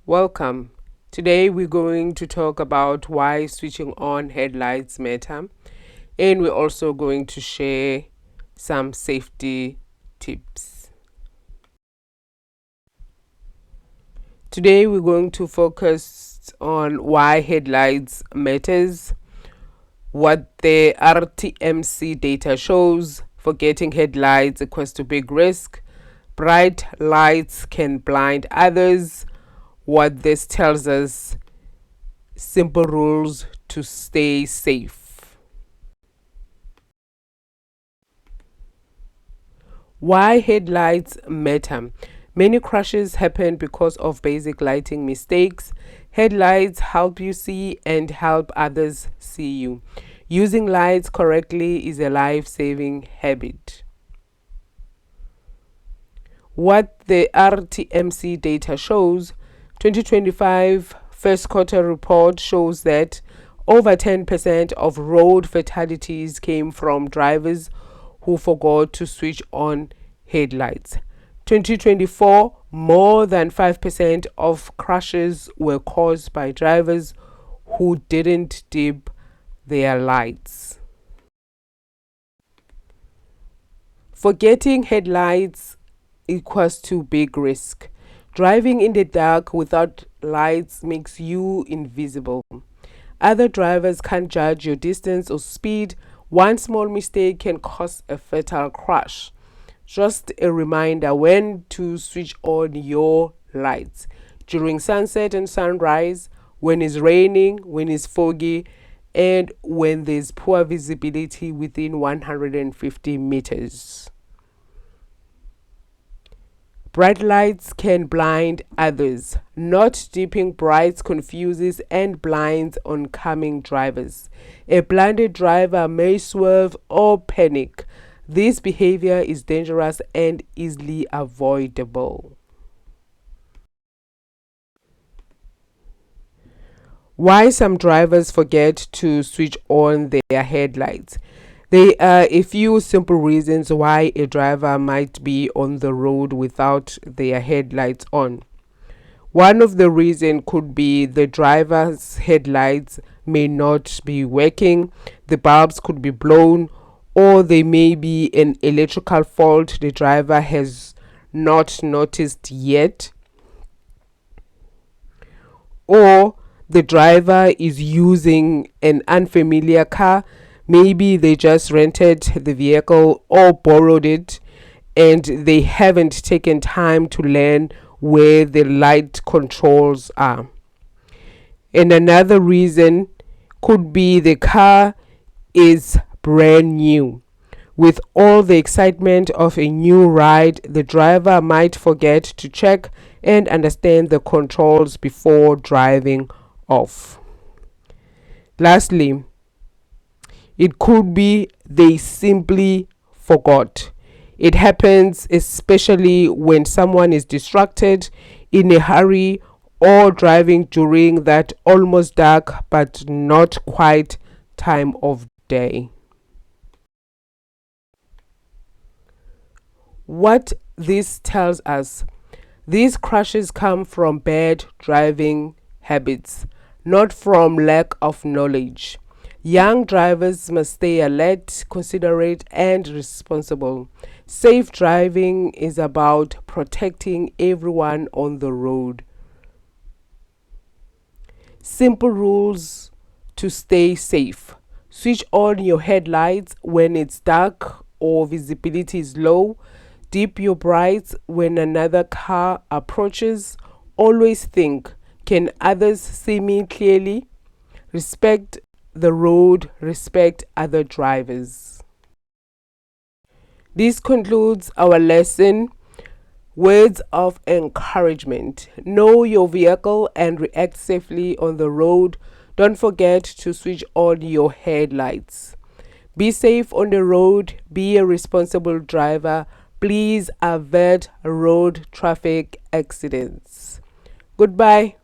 Welcome. Today we're going to talk about why switching on headlights matter, and we're also going to share some safety tips. Today we're going to focus on why headlights matters, what the RTMC data shows. Forgetting headlights equals to big risk. Bright lights can blind others. What this tells us: simple rules to stay safe. Why headlights matter. Many crashes happen because of basic lighting mistakes. Headlights help you see and help others see you. Using lights correctly is a life-saving habit. What the RTMC data shows: 2025 first quarter report shows that over 10% of road fatalities came from drivers who forgot to switch on headlights. 2024, more than 5% of crashes were caused by drivers who didn't dim their lights. Forgetting headlights equals to big risk. Driving in the dark without lights makes you invisible. Other drivers can't judge your distance or speed. One small mistake can cause a fatal crash. Just a reminder when to switch on your lights: during sunset and sunrise, when it's raining, when it's foggy, and when there's poor visibility within 150 meters. Bright lights can blind others. Not dipping brights confuses and blinds oncoming drivers. A blinded driver may swerve or panic. This behavior is dangerous and easily avoidable. Why some drivers forget to switch on their headlights. There are a few simple reasons why a driver might be on the road without their headlights on. One of the reasons could be the driver's headlights may not be working, the bulbs could be blown, or there may be an electrical fault the driver has not noticed yet, or the driver is using an unfamiliar car. Maybe they just rented the vehicle or borrowed it and they haven't taken time to learn where the light controls are. And another reason could be the car is brand new. With all the excitement of a new ride, the driver might forget to check and understand the controls before driving off. Lastly, it could be they simply forgot. It happens especially when someone is distracted, in a hurry, or driving during that almost dark but not quite time of day. What this tells us: these crashes come from bad driving habits, not from lack of knowledge. Young drivers must stay alert, considerate, and responsible. Safe driving is about protecting everyone on the road. Simple rules to stay safe: switch on your headlights when it's dark or visibility is low. Dip your brights when another car approaches. Always think, can others see me clearly? Respect the road, respect other drivers. This concludes our lesson. Words of encouragement: know your vehicle and react safely on the road. Don't forget to switch on your headlights. Be safe on the road. Be a responsible driver. Please avert road traffic accidents. Goodbye.